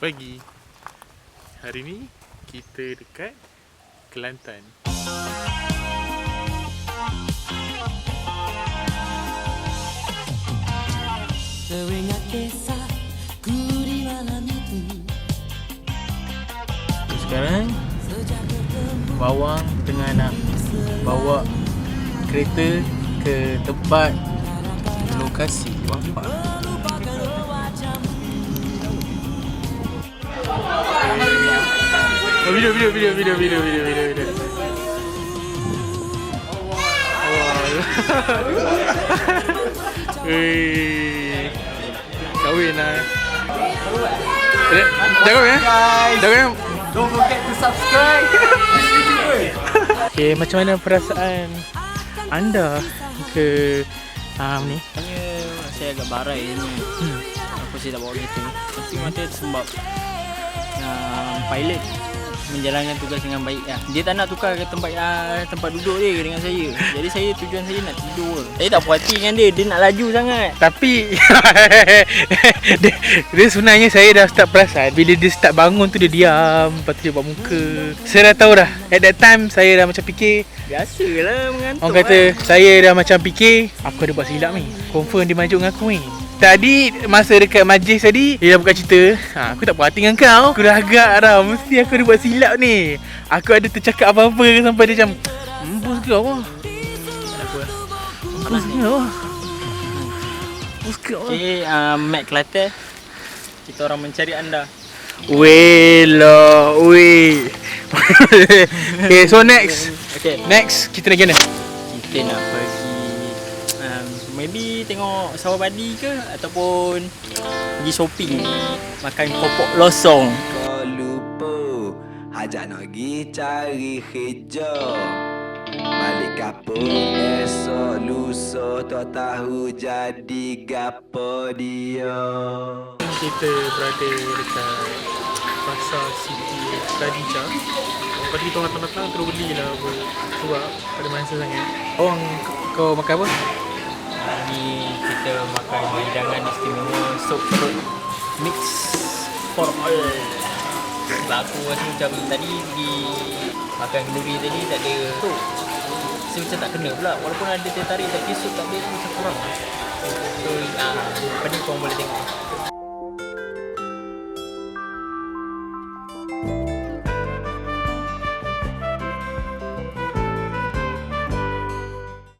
pagi. Hari ni kita dekat Kelantan. Sekarang Bawang tengah nak bawa kereta ke tempat lokasi wafat. Video. Wih, kahwin lah. Jangan ya. Jangan. Don't forget to subscribe. Okay, macam mana perasaan anda ke ni? Saya agak barai ni. Apa saya tak bawa kereta? Tapi mata sebab pilot menjalankan tugas dengan baik lah. Dia tak nak tukar ke tempat duduk dia dengan saya. Jadi saya tujuan saya nak tidur. Saya tak puas hati dengan dia. Dia nak laju sangat. Tapi dia sebenarnya saya dah start perasan bila dia start bangun tu dia diam, lepas tu dia buat muka. Saya dah tahu dah. At that time saya dah macam fikir, biasalah mengantuk. orang kata saya dah macam fikir aku ada buat silap ni. Confirm dia maju dengan aku ni. Tadi masa dekat majlis tadi dia dah buka cerita, aku tak puas hati dengan kau. Aku dah agak dah mesti aku ada buat silap ni. Aku ada tercakap apa-apa sampai dia macam bos ke apa? Bos ke apa? Bos ke apa? Okay, Mac Kelantan. Kita orang mencari anda. Weh lah, weh. Okay, so next. Okay. Next kita nak pergi mana? Kita nak pergi maybe tengok sawah padi ke, ataupun pergi shopping, makan kopok losong. Kau lupa ajak nak pergi cari kerja. Balik kapur esok lusa tak tahu jadi gapo dia. Kita berada dekat Pasar City Khadijah. Tadi kita orang datang terus belilah sebab pada masa sangat. Kau makan apa? Ni kita makan hidangan istimewa sup perut mix for all. Sebab aku rasa macam tadi pergi makan kenduri tadi tak ada sup. Saya macam tak kena pula. Walaupun ada teh tarik tapi sup tak ada, macam kurang. So lepas ni korang boleh tengok.